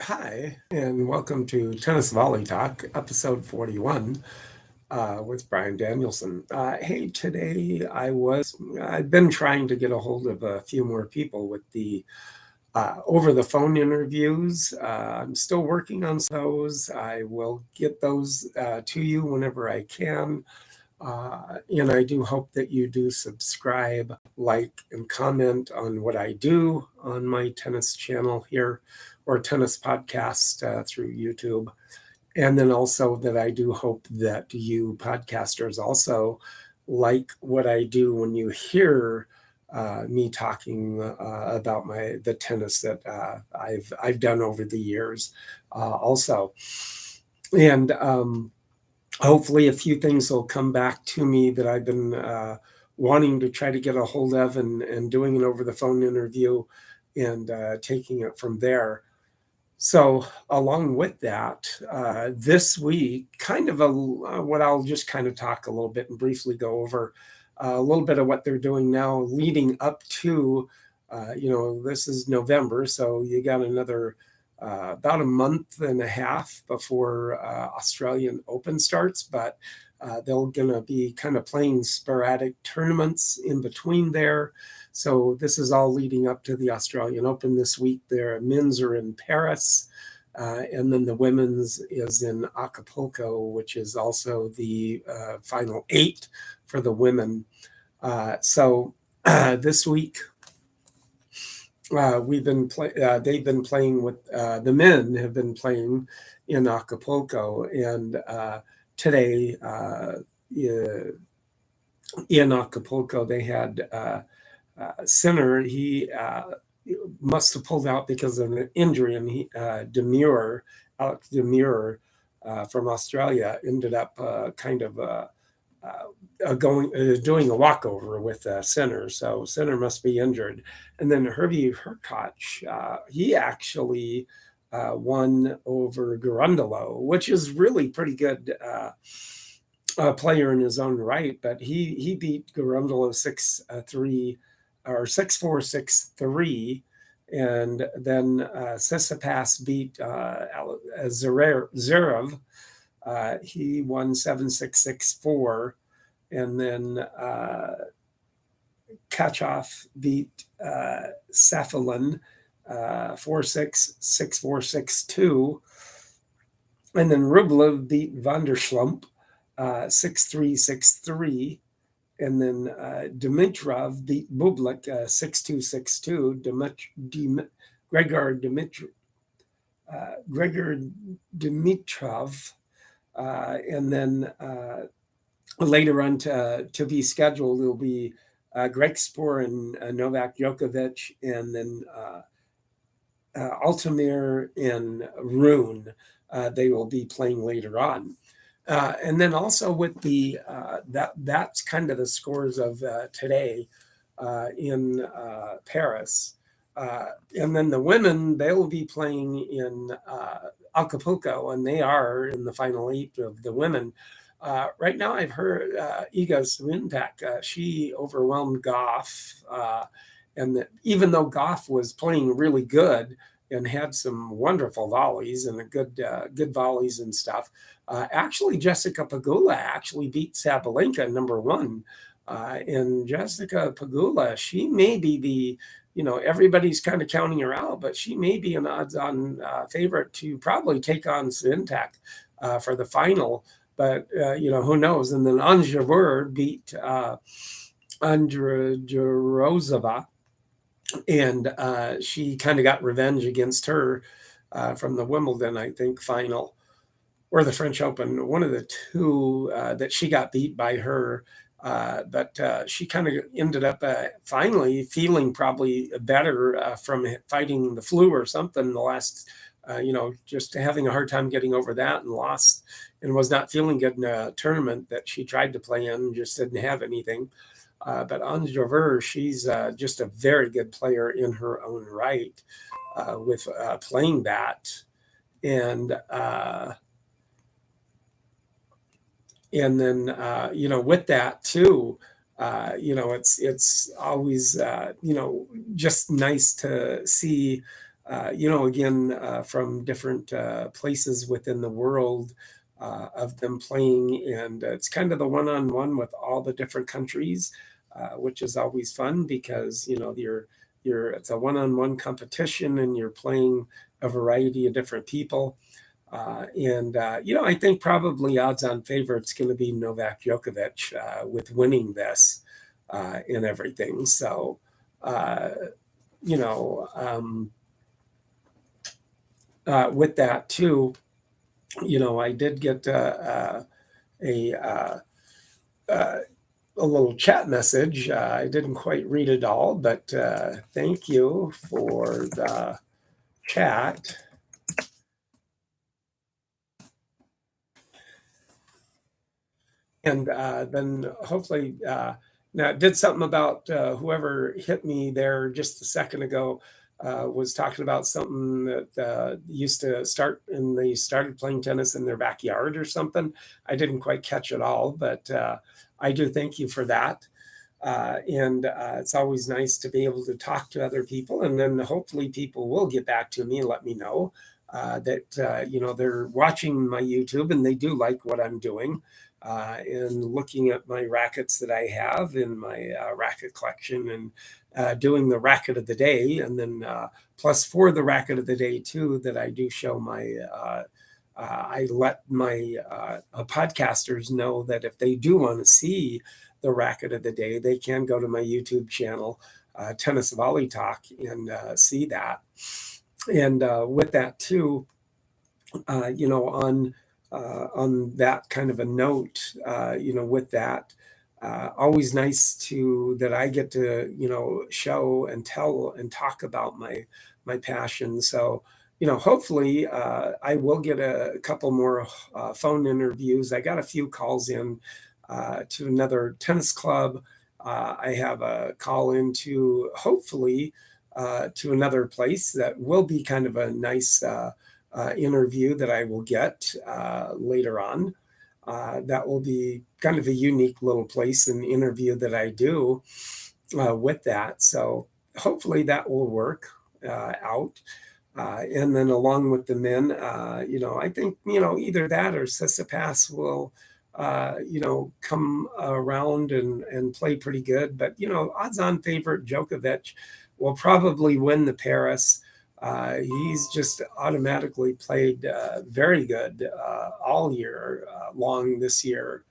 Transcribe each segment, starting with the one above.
Hi, and welcome to Tennis Volley Talk, episode 41, with Brian Danielson. Hey, today I've been trying to get a hold of a few more people with the over the phone interviews. I'm still working on those. I will get those to you whenever I can. And I do hope that you do subscribe, like, and comment on what I do on my tennis channel here or tennis podcast through YouTube. And then also that I do hope that you podcasters also like what I do when you hear me talking about the tennis that I've done over the years, also, and hopefully a few things will come back to me that I've been wanting to try to get a hold of, and doing an over the phone interview and taking it from there. So along with that, this week, kind of what I'll just kind of talk a little bit and briefly go over a little bit of what they're doing now leading up to, this is November, so you got another about a month and a half before Australian Open starts, but they're going to be kind of playing sporadic tournaments in between there. So this is all leading up to the Australian Open this week. Their men's are in Paris, and then the women's is in Acapulco, which is also the final 8 for the women. So this week they've been playing with the men have been playing in Acapulco, and today in Acapulco they had Sinner. He must have pulled out because of an injury, and Alex Demure from Australia ended up doing a walkover with Sinner. So Sinner must be injured. And then Herbie Hurkacz, he actually won over Garundalo, which is really pretty good player in his own right. But he beat Garundalo 6-3 or 6-4, 6-3. And then Tsitsipas beat Zverev. He won 7-6, 6-4. And then Kachoff beat Safilin 4-6, 6-4, 6-2. And then Rublev beat Van der Slump 6-3, 6-3. And then Dimitrov beat Bublik 6-2, 6-2. Gregor Dimitrov. And then later on to be scheduled, will be Greg Spoor and Novak Djokovic, and then Altamir and Rune. They will be playing later on. And then also with the that's kind of the scores of today in Paris. And then the women, they will be playing in Acapulco, and they are in the final 8 of the women. Right now, I've heard Iga Swiatek, she overwhelmed Goff, and even though Goff was playing really good and had some wonderful volleys and good volleys and stuff, actually Jessica Pegula actually beat Sabalenka number 1. And Jessica Pegula, she may be everybody's kind of counting her out, but she may be an odds-on favorite to probably take on Swiatek for the final. But, who knows? And then Anja Jabeur beat Andra Jarozova, and she kind of got revenge against her from the Wimbledon, I think, final, or the French Open, one of the two that she got beat by her. But she kind of ended up finally feeling probably better from fighting the flu or something the last, just having a hard time getting over that, and lost and was not feeling good in a tournament that she tried to play in and just didn't have anything. But Anja Jabeur, she's just a very good player in her own right with playing that. And then, with that too, it's always, just nice to see again, from different places within the world of them playing. And it's kind of the one-on-one with all the different countries, which is always fun because, it's a one-on-one competition and you're playing a variety of different people. I think probably odds-on favorite's going to be Novak Djokovic with winning this and everything. So, you know, um, with that too, I did get a uh, a little chat message. I didn't quite read it all, but thank you for the chat. And then hopefully, now it did something about whoever hit me there just a second ago was talking about something that used to start and they started playing tennis in their backyard or something. I didn't quite catch it all, but I do thank you for that. And it's always nice to be able to talk to other people, and then hopefully people will get back to me and let me know that they're watching my YouTube and they do like what I'm doing, and looking at my rackets that I have in my racket collection, and doing the racket of the day, and then plus for the racket of the day too, that I do show my. I let my podcasters know that if they do want to see the racket of the day, they can go to my YouTube channel, Tennis Volley Talk, and see that. And with that too, on that kind of a note, with that, always nice to that I get to show and tell and talk about my passion. So hopefully I will get a couple more phone interviews. I got a few calls in to another tennis club. I have a call into hopefully to another place that will be kind of a nice interview that I will get later on. That will be kind of a unique little place and interview that I do with that. So hopefully that will work out. And then along with the men, I think, either that or Sissipas will, come around and play pretty good. But, odds on favorite Djokovic will probably win the Paris. He's just automatically played very good all year long this year.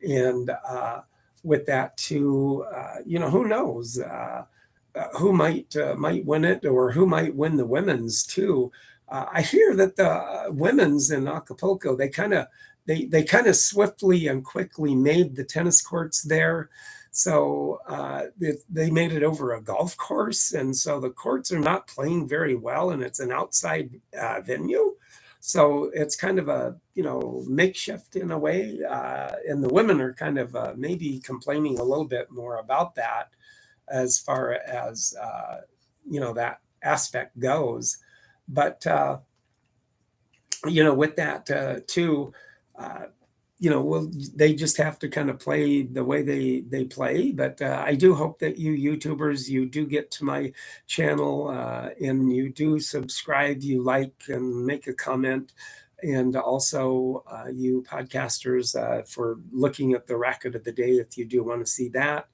And with that too, who knows? Who might win it, or who might win the women's too. I hear that the women's in Acapulco, they kind of swiftly and quickly made the tennis courts there. So they made it over a golf course, and so the courts are not playing very well, and it's an outside venue. So it's kind of a makeshift in a way, and the women are kind of maybe complaining a little bit more about that as far as that aspect goes. But with that too, uh, they just have to kind of play the way they play. But I do hope that you YouTubers, you do get to my channel and you do subscribe, you like and make a comment. And also, you podcasters, for looking at the racket of the day, if you do want to see that,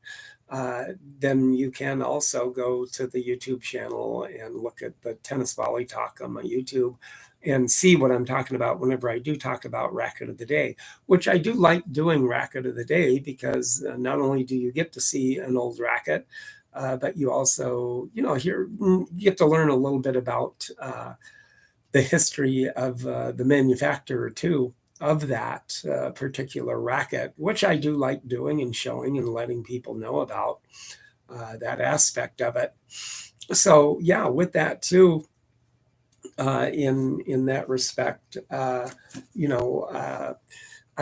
then you can also go to the YouTube channel and look at the Tennis Volley Talk on my YouTube and see what I'm talking about whenever I do talk about racket of the day, which I do like doing racket of the day because not only do you get to see an old racket, but you also, get to learn a little bit about the history of the manufacturer too of that particular racket, which I do like doing and showing and letting people know about that aspect of it. So yeah, with that too, in that respect, I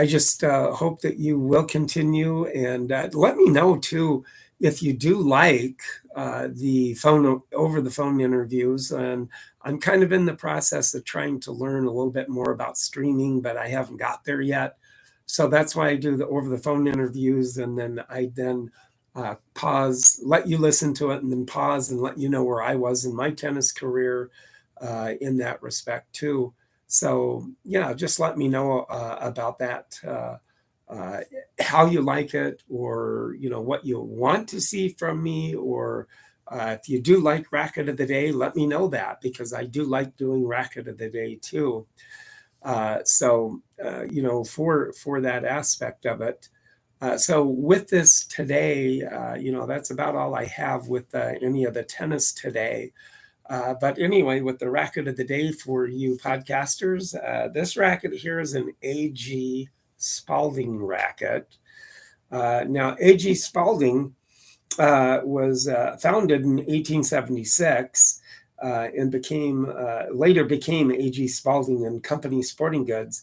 just hope that you will continue, and let me know too if you do like the phone over the phone interviews. And I'm kind of in the process of trying to learn a little bit more about streaming, but I haven't got there yet. So that's why I do the over the phone interviews, and then I pause, let you listen to it, and then pause and let you know where I was in my tennis career, in that respect too. So yeah, just let me know about that, uh, how you like it, or what you want to see from me, or if you do like Racket of the Day, let me know that, because I do like doing Racket of the Day too. For that aspect of it. So with this today, that's about all I have with any of the tennis today. But anyway, with the racket of the day for you podcasters, this racket here is an AG Spalding racket. Now, AG Spalding was founded in 1876 and later became A.G. Spalding and Company Sporting Goods.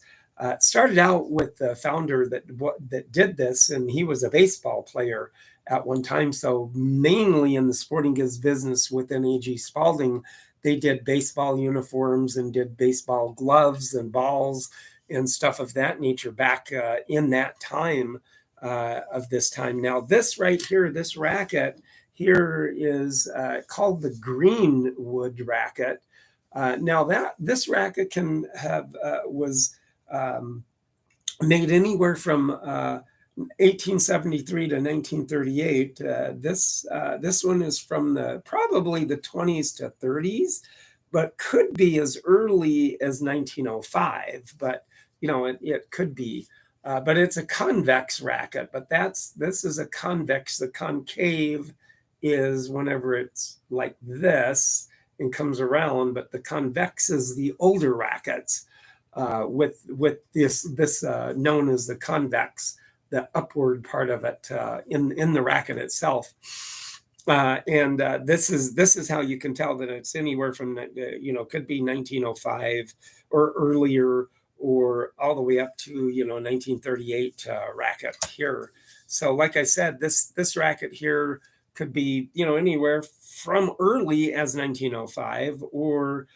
Started out with the founder that did this, and he was a baseball player at one time. So mainly in the sporting goods business within A.G. Spalding, they did baseball uniforms and did baseball gloves and balls and stuff of that nature back in that time of this time. Now, this right here, this racket here is called the Greenwood racket. Now, this racket was made anywhere from 1873 to 1938. This one is from probably the 20s to 30s, but could be as early as 1905. But it could be. But it's a convex racket. But this is a convex. The concave is whenever it's like this and comes around. But the convex is the older rackets. With this known as the convex, the upward part of it in the racket itself. And this is how you can tell that it's anywhere from could be 1905 or earlier, or all the way up to 1938 racket here. So like I said, this racket here could be anywhere from early as 1905, or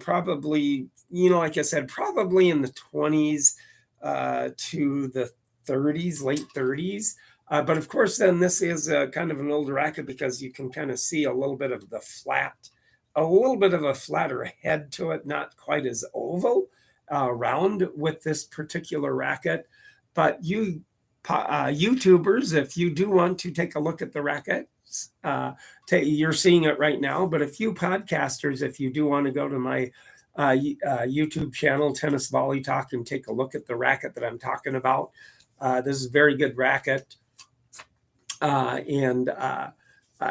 probably like I said, probably in the 20s to the 30s, late 30s. But of course, then this is kind of an older racket, because you can kind of see a little bit of a little bit of a flatter head to it, not quite as oval, round with this particular racket. But you YouTubers, if you do want to take a look at the racket, you're seeing it right now. But if you podcasters, if you do want to go to my YouTube channel, Tennis Volley Talk, and take a look at the racket that I'm talking about, this is a very good racket.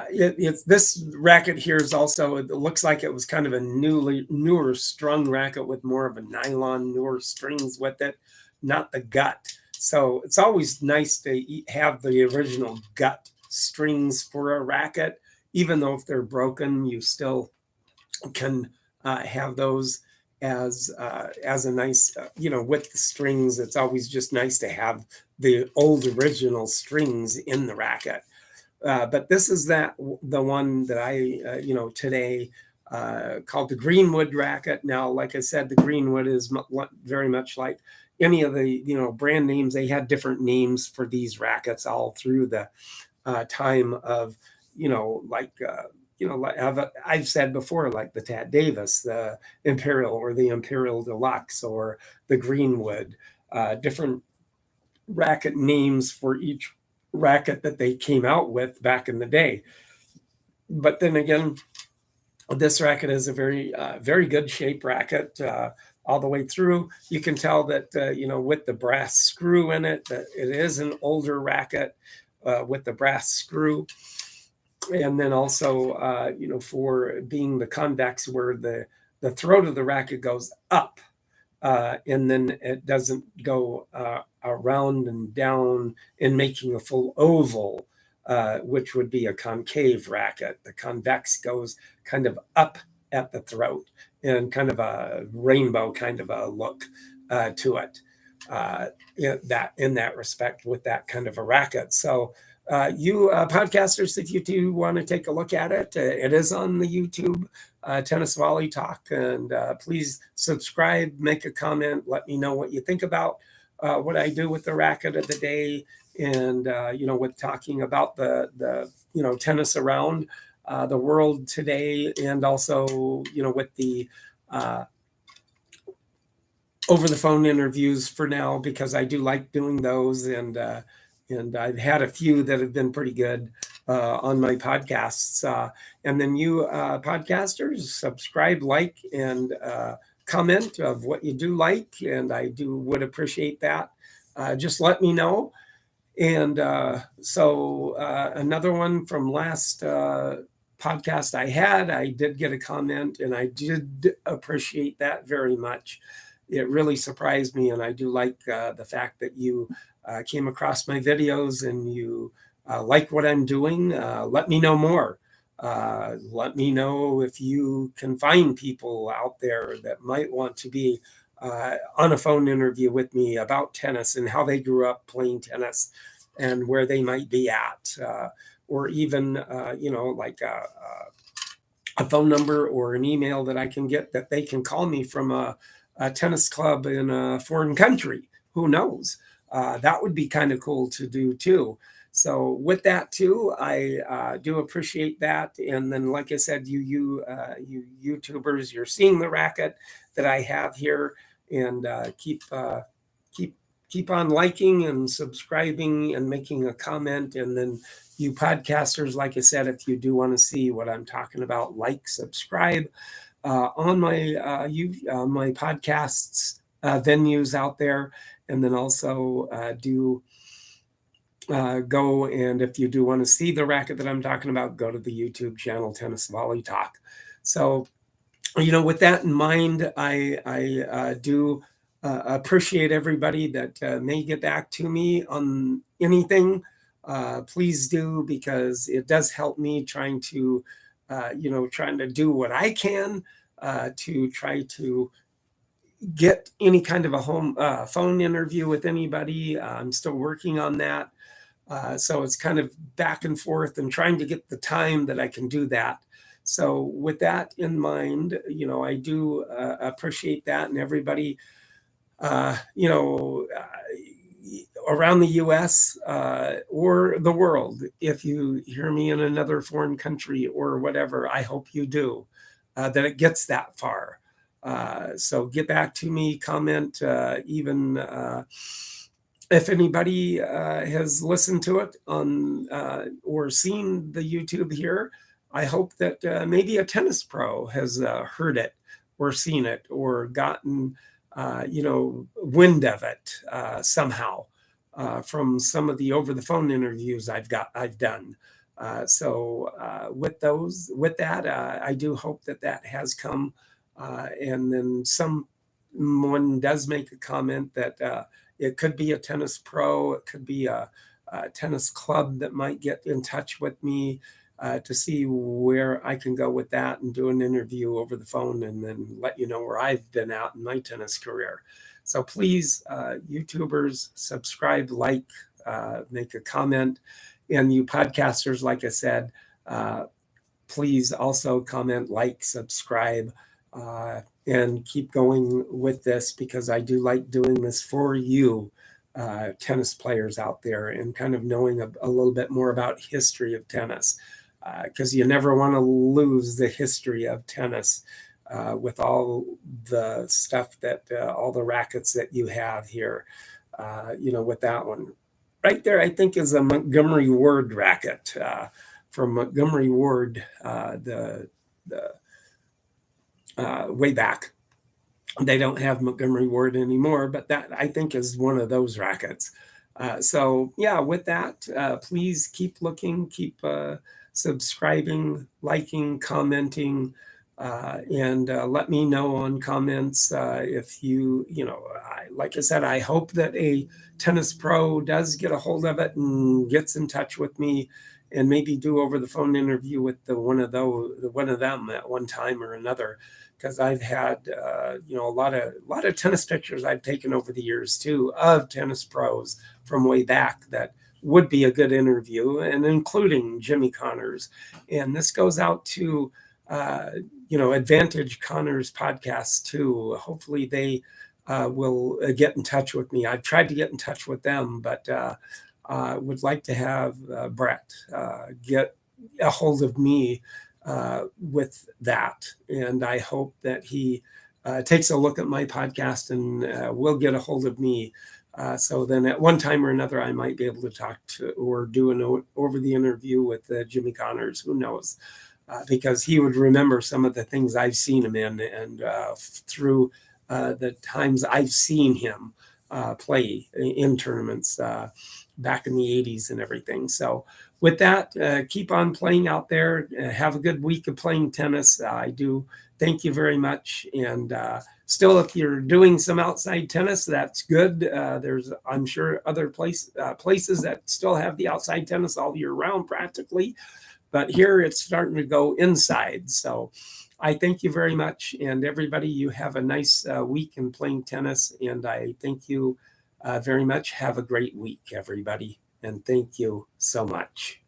It's this racket here is also, it looks like it was kind of a newer strung racket with more of a nylon, newer strings with it, not the gut. So it's always nice to have the original gut strings for a racket, even though if they're broken, you still can have those as a nice, with the strings. It's always just nice to have the old original strings in the racket. But this is the one that I, today called the Greenwood racket. Now, like I said, the Greenwood is very much like any of the, brand names. They had different names for these rackets all through the time of, like I've said before, like the Tad Davis, the Imperial, or the Imperial Deluxe, or the Greenwood, different racket names for each racket that they came out with back in the day. But then again, this racket is a very good shape racket all the way through. You can tell that, with the brass screw in it, that it is an older racket with the brass screw. And then also, for being the convex, where the throat of the racket goes up, and then it doesn't go around and down in making a full oval, which would be a concave racket. The convex goes kind of up at the throat, and kind of a rainbow kind of a look to it in that respect, with that kind of a racket. So you podcasters, if you do want to take a look at it, it is on the YouTube Tennis Volley Talk, and please subscribe, make a comment, let me know what you think about what I do with the racket of the day, and with talking about the tennis around. the world today, and also, with the over the phone interviews for now, because I do like doing those, and I've had a few that have been pretty good on my podcasts. And then you podcasters, subscribe, like, and comment of what you do like, and I would appreciate that. Just let me know. And so another one from last podcast I did get a comment, and I did appreciate that very much. It really surprised me, and I do like the fact that you came across my videos and you like what I'm doing. Let me know more. Let me know if you can find people out there that might want to be on a phone interview with me about tennis and how they grew up playing tennis and where they might be at, or even like a phone number or an email that I can get that they can call me from a tennis club in a foreign country. Who knows? That would be kind of cool to do too. So with that too, I do appreciate that. And then, like I said, you YouTubers, you're seeing the racket that I have here, and keep on liking and subscribing and making a comment. And then you podcasters, like I said, if you do want to see what I'm talking about, like, subscribe on my my podcasts venues out there. And then also do go, and if you do want to see the racket that I'm talking about, go to the YouTube channel Tennis Volley Talk. So with that in mind, I do appreciate everybody that may get back to me on anything. Please do, because it does help me trying to do what I can to try to get any kind of a home phone interview with anybody. I'm still working on that. So it's kind of back and forth and trying to get the time that I can do that. So with that in mind, I do appreciate that. And everybody, around the US or the world, if you hear me in another foreign country or whatever, I hope you do, that it gets that far. So get back to me, comment, even if anybody has listened to it on or seen the YouTube here. I hope that maybe a tennis pro has heard it or seen it or gotten wind of it somehow from some of the over the phone interviews I've done. With that, I do hope that has come. And then someone does make a comment that it could be a tennis pro, it could be a tennis club that might get in touch with me to see where I can go with that and do an interview over the phone, and then let you know where I've been at in my tennis career. So please, YouTubers, subscribe, like, make a comment. And you podcasters, like I said, please also comment, like, subscribe, and keep going with this, because I do like doing this for you, tennis players out there, and kind of knowing a little bit more about history of tennis, because you never want to lose the history of tennis with all the stuff that all the rackets that you have here. With that one right there, I think is a Montgomery Ward racket from Montgomery Ward, the way back. They don't have Montgomery Ward anymore, but that, I think, is one of those rackets. So yeah, with that, please keep looking, keep subscribing, liking, commenting, and let me know on comments if like I said, I hope that a tennis pro does get a hold of it and gets in touch with me, and maybe do over the phone interview with one of them at one time or another, because I've had a lot of tennis pictures I've taken over the years too of tennis pros from way back that would be a good interview, and including Jimmy Connors. And this goes out to Advantage Connors podcast too. Hopefully they will get in touch with me. I've tried to get in touch with them, but would like to have Brett get a hold of me with that. And I hope that he takes a look at my podcast and will get a hold of me. So then at one time or another, I might be able to talk to or do an over the interview with Jimmy Connors, who knows, because he would remember some of the things I've seen him in, and through the times I've seen him play in tournaments back in the 80s and everything. So with that, keep on playing out there. Have a good week of playing tennis. I do thank you very much. And still, if you're doing some outside tennis, that's good. There's, I'm sure, other places that still have the outside tennis all year round practically. But here it's starting to go inside. So I thank you very much. And everybody, you have a nice week in playing tennis. And I thank you very much. Have a great week, everybody. And thank you so much.